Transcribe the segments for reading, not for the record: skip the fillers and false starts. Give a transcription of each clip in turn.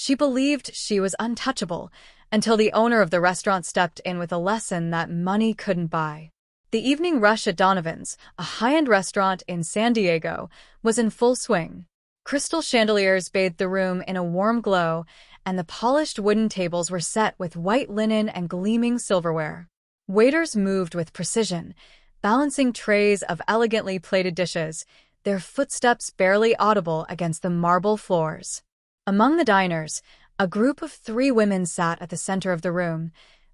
She believed she was untouchable until the owner of the restaurant stepped in with a lesson that money couldn't buy. The evening rush at Donovan's, a high-end restaurant in San Diego, was in full swing. Crystal chandeliers bathed the room in a warm glow, and the polished wooden tables were set with white linen and gleaming silverware. Waiters moved with precision, balancing trays of elegantly plated dishes, their footsteps barely audible against the marble floors. Among the diners, a group of 3 women sat at the center of the room,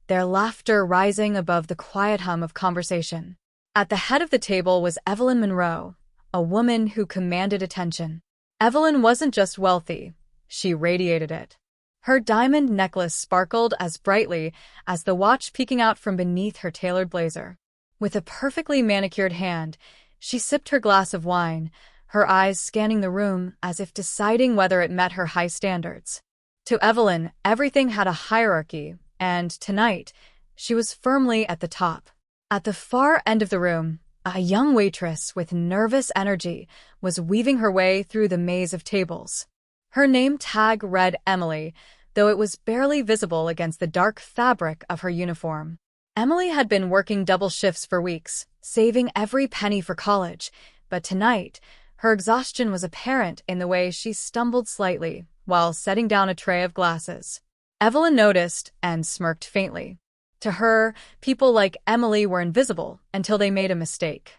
their laughter rising above the quiet hum of conversation. At the head of the table was Evelyn Monroe, a woman who commanded attention. Evelyn wasn't just wealthy, she radiated it. Her diamond necklace sparkled as brightly as the watch peeking out from beneath her tailored blazer. With a perfectly manicured hand, she sipped her glass of wine, her eyes scanning the room as if deciding whether it met her high standards. To Evelyn, everything had a hierarchy, and tonight, she was firmly at the top. At the far end of the room, a young waitress with nervous energy was weaving her way through the maze of tables. Her name tag read Emily, though it was barely visible against the dark fabric of her uniform. Emily had been working double shifts for weeks, saving every penny for college, but tonight, her exhaustion was apparent in the way she stumbled slightly while setting down a tray of glasses. Evelyn noticed and smirked faintly. To her, people like Emily were invisible until they made a mistake.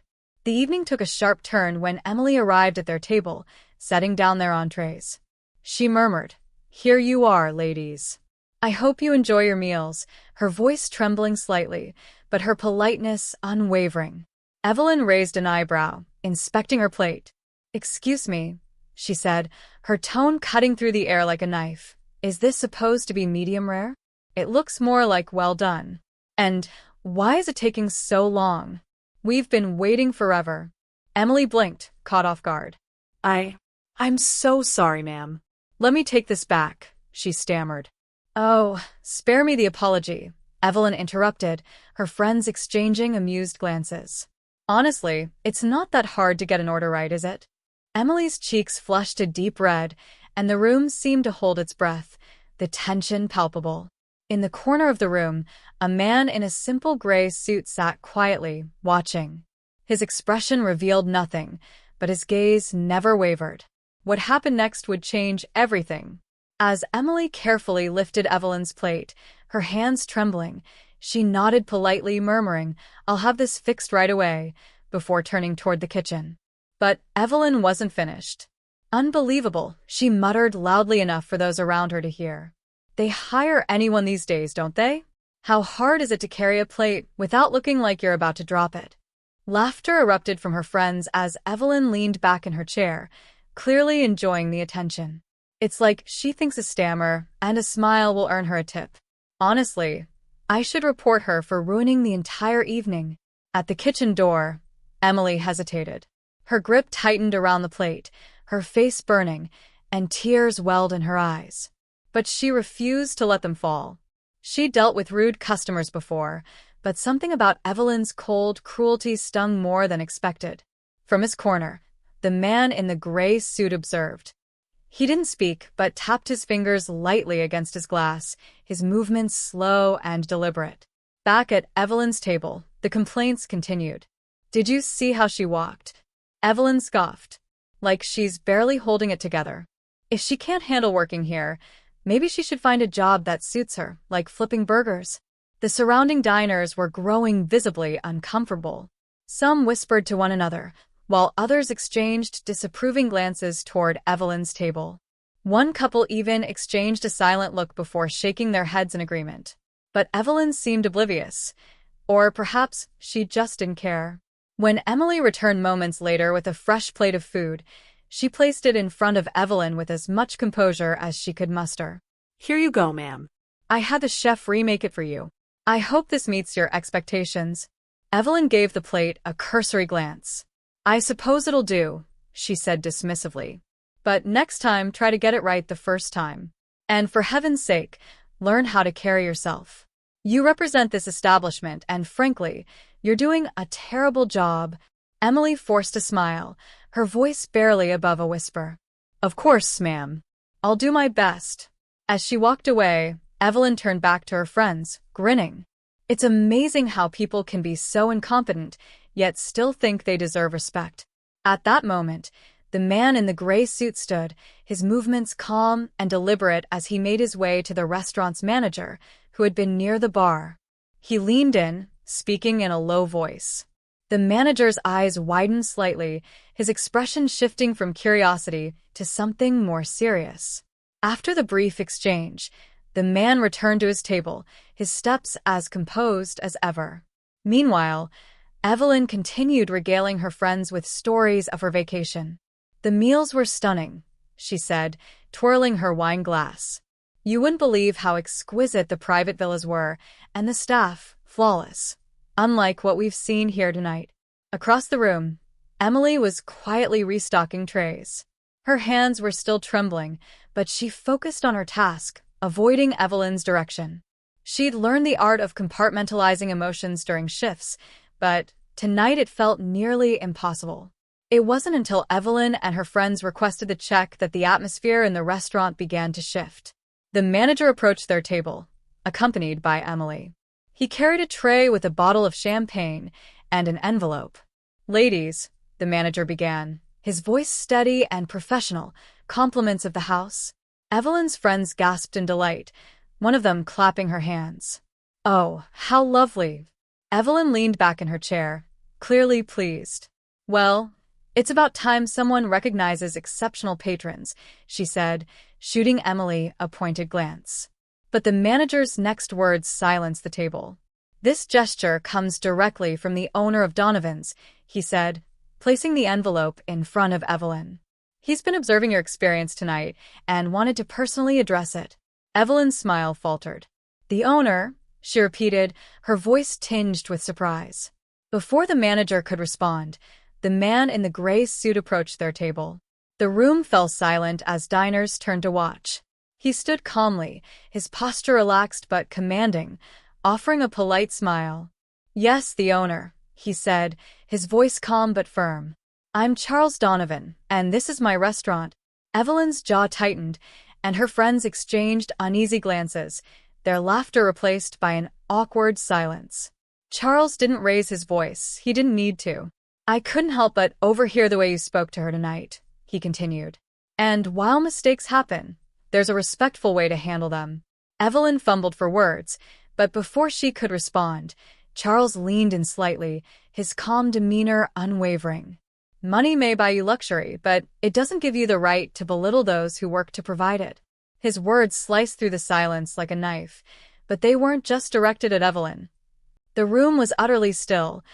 The evening took a sharp turn when Emily arrived at their table, setting down their entrees. She murmured, "Here you are, ladies. I hope you enjoy your meals," her voice trembling slightly, but her politeness unwavering. Evelyn raised an eyebrow, inspecting her plate. "Excuse me," she said, her tone cutting through the air like a knife. "Is this supposed to be medium rare? It looks more like well done. And why is it taking so long? We've been waiting forever." Emily blinked, caught off guard. I'm so sorry, ma'am. "Let me take this back," she stammered. "Oh, spare me the apology," Evelyn interrupted, her friends exchanging amused glances. "Honestly, it's not that hard to get an order right, is it?" Emily's cheeks flushed a deep red, and the room seemed to hold its breath, the tension palpable. In the corner of the room, a man in a simple gray suit sat quietly, watching. His expression revealed nothing, but his gaze never wavered. What happened next would change everything. As Emily carefully lifted Evelyn's plate, her hands trembling, she nodded politely, murmuring, "I'll have this fixed right away," before turning toward the kitchen. But Evelyn wasn't finished. "Unbelievable," she muttered loudly enough for those around her to hear. "They hire anyone these days, don't they? How hard is it to carry a plate without looking like you're about to drop it?" Laughter erupted from her friends as Evelyn leaned back in her chair, clearly enjoying the attention. "It's like she thinks a stammer and a smile will earn her a tip. Honestly, I should report her for ruining the entire evening." At the kitchen door, Emily hesitated. Her grip tightened around the plate, her face burning, and tears welled in her eyes. But she refused to let them fall. She'd dealt with rude customers before, but something about Evelyn's cold cruelty stung more than expected. From his corner, the man in the gray suit observed. He didn't speak, but tapped his fingers lightly against his glass, his movements slow and deliberate. Back at Evelyn's table, the complaints continued. "Did you see how she walked?" Evelyn scoffed. "Like she's barely holding it together. If she can't handle working here, maybe she should find a job that suits her, like flipping burgers." The surrounding diners were growing visibly uncomfortable. Some whispered to one another, while others exchanged disapproving glances toward Evelyn's table. One couple even exchanged a silent look before shaking their heads in agreement. But Evelyn seemed oblivious, or perhaps she just didn't care. When Emily returned moments later with a fresh plate of food, she placed it in front of Evelyn with as much composure as she could muster. "Here you go, ma'am. I had the chef remake it for you. I hope this meets your expectations." Evelyn gave the plate a cursory glance. "I suppose it'll do," she said dismissively. "But next time, try to get it right the first time. And for heaven's sake, learn how to carry yourself. You represent this establishment, and frankly, you're doing a terrible job." Emily forced a smile, her voice barely above a whisper. "Of course, ma'am. I'll do my best." As she walked away, Evelyn turned back to her friends, grinning. It's amazing how people can be so incompetent, yet still think they deserve respect. At that moment, the man in the gray suit stood, his movements calm and deliberate as he made his way to the restaurant's manager, who had been near the bar. He leaned in, speaking in a low voice. The manager's eyes widened slightly, his expression shifting from curiosity to something more serious. After the brief exchange, the man returned to his table, his steps as composed as ever. Meanwhile, Evelyn continued regaling her friends with stories of her vacation. The meals were stunning, she said, twirling her wine glass. You wouldn't believe how exquisite the private villas were, and the staff, flawless. Unlike what we've seen here tonight. Across the room, Emily was quietly restocking trays. Her hands were still trembling, but she focused on her task, avoiding Evelyn's direction. She'd learned the art of compartmentalizing emotions during shifts, but tonight it felt nearly impossible. It wasn't until Evelyn and her friends requested the check that the atmosphere in the restaurant began to shift. The manager approached their table, accompanied by Emily. He carried a tray with a bottle of champagne and an envelope. Ladies, the manager began, his voice steady and professional, compliments of the house. Evelyn's friends gasped in delight, one of them clapping her hands. Oh, how lovely. Evelyn leaned back in her chair, clearly pleased. Well, it's about time someone recognizes exceptional patrons, she said, shooting Emily a pointed glance. But the manager's next words silenced the table. This gesture comes directly from the owner of Donovan's, he said, placing the envelope in front of Evelyn. He's been observing your experience tonight and wanted to personally address it. Evelyn's smile faltered. The owner, she repeated, her voice tinged with surprise. Before the manager could respond, the man in the gray suit approached their table. The room fell silent as diners turned to watch. He stood calmly, his posture relaxed but commanding, offering a polite smile. Yes, the owner, he said, his voice calm but firm. I'm Charles Donovan, and this is my restaurant. Evelyn's jaw tightened, and her friends exchanged uneasy glances, their laughter replaced by an awkward silence. Charles didn't raise his voice, he didn't need to. I couldn't help but overhear the way you spoke to her tonight, he continued. And while mistakes happen, there's a respectful way to handle them. Evelyn fumbled for words, but before she could respond, Charles leaned in slightly, his calm demeanor unwavering. Money may buy you luxury, but it doesn't give you the right to belittle those who work to provide it. His words sliced through the silence like a knife, but they weren't just directed at Evelyn. The room was utterly still,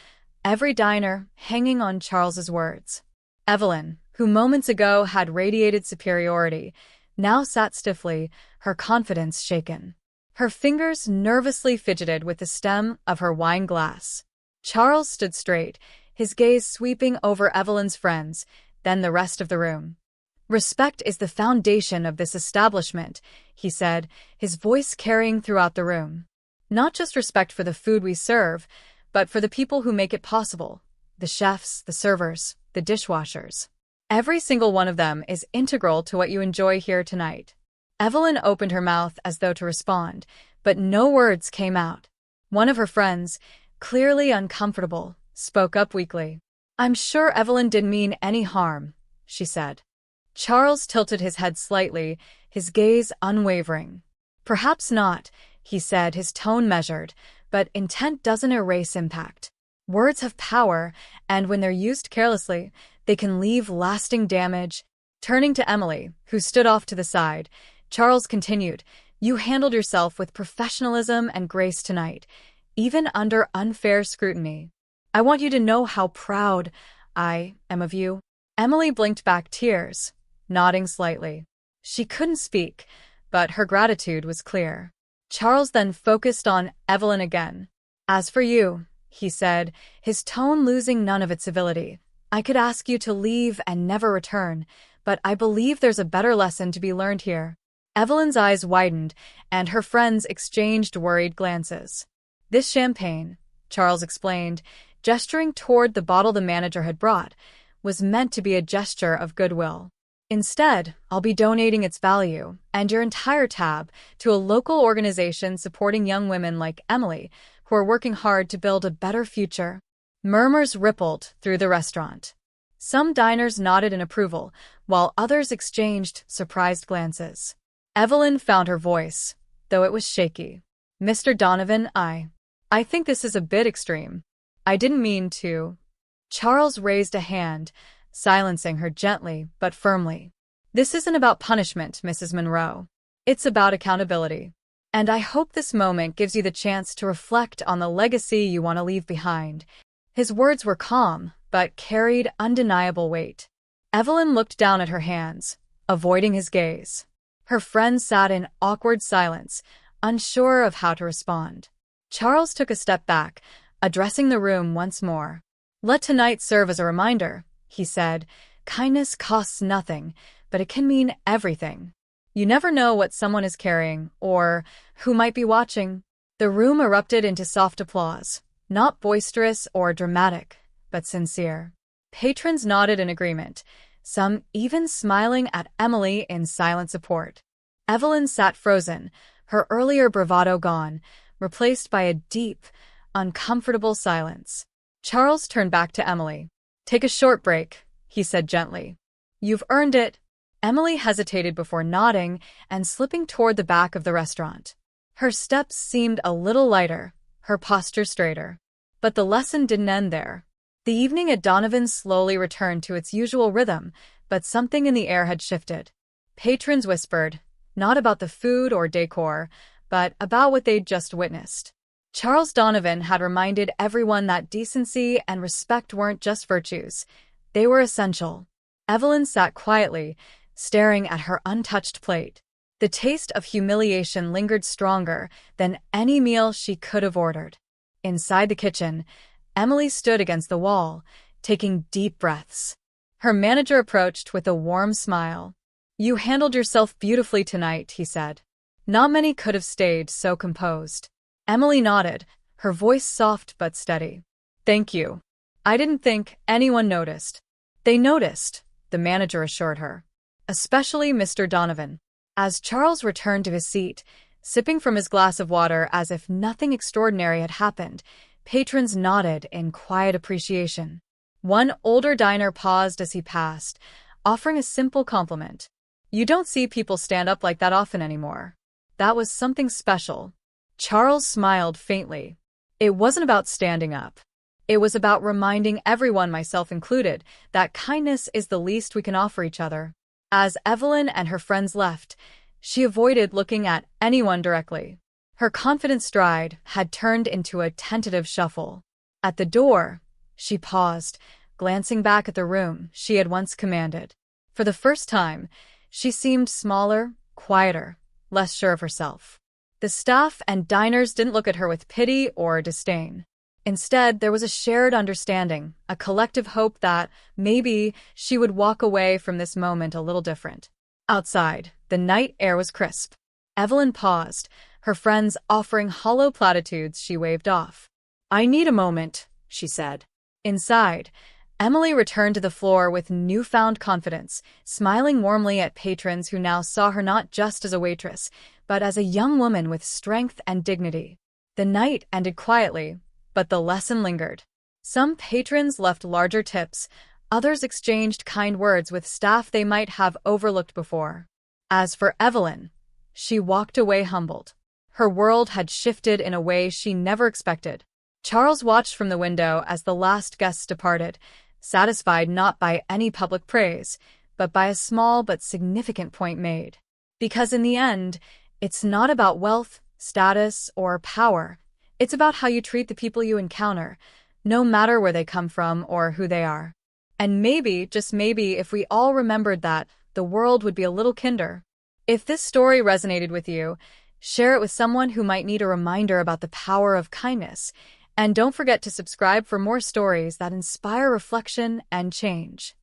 every diner hanging on Charles's words. Evelyn, who moments ago had radiated superiority, now sat stiffly, her confidence shaken. Her fingers nervously fidgeted with the stem of her wine glass. Charles stood straight, his gaze sweeping over Evelyn's friends, then the rest of the room. Respect is the foundation of this establishment, he said, his voice carrying throughout the room. Not just respect for the food we serve, but for the people who make it possible. The chefs, the servers, the dishwashers. Every single one of them is integral to what you enjoy here tonight. Evelyn opened her mouth as though to respond, but no words came out. One of her friends, clearly uncomfortable, spoke up weakly. I'm sure Evelyn didn't mean any harm, she said. Charles tilted his head slightly, his gaze unwavering. Perhaps not, he said, his tone measured, but intent doesn't erase impact. Words have power, and when they're used carelessly, they can leave lasting damage. Turning to Emily, who stood off to the side, Charles continued, You handled yourself with professionalism and grace tonight, even under unfair scrutiny. I want you to know how proud I am of you. Emily blinked back tears, nodding slightly. She couldn't speak, but her gratitude was clear. Charles then focused on Evelyn again. As for you, he said, his tone losing none of its civility, I could ask you to leave and never return, but I believe there's a better lesson to be learned here. Evelyn's eyes widened, and her friends exchanged worried glances. This champagne, Charles explained, gesturing toward the bottle the manager had brought, was meant to be a gesture of goodwill. Instead, I'll be donating its value and your entire tab to a local organization supporting young women like Emily who are working hard to build a better future. Murmurs rippled through the restaurant. Some diners nodded in approval, while others exchanged surprised glances. Evelyn found her voice, though it was shaky. Mr. Donovan, I think this is a bit extreme. I didn't mean to. Charles raised a hand, silencing her gently but firmly. This isn't about punishment, Mrs. Monroe. It's about accountability. And I hope this moment gives you the chance to reflect on the legacy you want to leave behind. His words were calm, but carried undeniable weight. Evelyn looked down at her hands, avoiding his gaze. Her friend sat in awkward silence, unsure of how to respond. Charles took a step back, addressing the room once more. Let tonight serve as a reminder, he said. Kindness costs nothing, but it can mean everything. You never know what someone is carrying, or who might be watching. The room erupted into soft applause, not boisterous or dramatic, but sincere. Patrons nodded in agreement, some even smiling at Emily in silent support. Evelyn sat frozen, her earlier bravado gone, replaced by a deep, uncomfortable silence. Charles turned back to Emily. Take a short break, he said gently. You've earned it. Emily hesitated before nodding and slipping toward the back of the restaurant. Her steps seemed a little lighter, her posture straighter. But the lesson didn't end there. The evening at Donovan slowly returned to its usual rhythm, but something in the air had shifted. Patrons whispered, not about the food or decor, but about what they'd just witnessed. Charles Donovan had reminded everyone that decency and respect weren't just virtues. They were essential. Evelyn sat quietly, staring at her untouched plate. The taste of humiliation lingered stronger than any meal she could have ordered. Inside the kitchen, Emily stood against the wall, taking deep breaths. Her manager approached with a warm smile. You handled yourself beautifully tonight, he said. Not many could have stayed so composed. Emily nodded, her voice soft but steady. Thank you. I didn't think anyone noticed. They noticed, the manager assured her. Especially Mr. Donovan. As Charles returned to his seat, sipping from his glass of water as if nothing extraordinary had happened, patrons nodded in quiet appreciation. One older diner paused as he passed, offering a simple compliment. You don't see people stand up like that often anymore. That was something special. Charles smiled faintly. It wasn't about standing up. It was about reminding everyone, myself included, that kindness is the least we can offer each other. As Evelyn and her friends left, she avoided looking at anyone directly. Her confident stride had turned into a tentative shuffle. At the door, she paused, glancing back at the room she had once commanded. For the first time, she seemed smaller, quieter, less sure of herself. The staff and diners didn't look at her with pity or disdain. Instead, there was a shared understanding, a collective hope that, maybe, she would walk away from this moment a little different. Outside, the night air was crisp. Evelyn paused, her friends offering hollow platitudes she waved off. I need a moment, she said. Inside, Emily returned to the floor with newfound confidence, smiling warmly at patrons who now saw her not just as a waitress, but as a young woman with strength and dignity. The night ended quietly, but the lesson lingered. Some patrons left larger tips, others exchanged kind words with staff they might have overlooked before. As for Evelyn, she walked away humbled. Her world had shifted in a way she never expected. Charles watched from the window as the last guests departed, satisfied not by any public praise, but by a small but significant point made. Because in the end, it's not about wealth, status, or power. It's about how you treat the people you encounter, no matter where they come from or who they are. And maybe, just maybe, if we all remembered that, the world would be a little kinder. If this story resonated with you, share it with someone who might need a reminder about the power of kindness. And don't forget to subscribe for more stories that inspire reflection and change.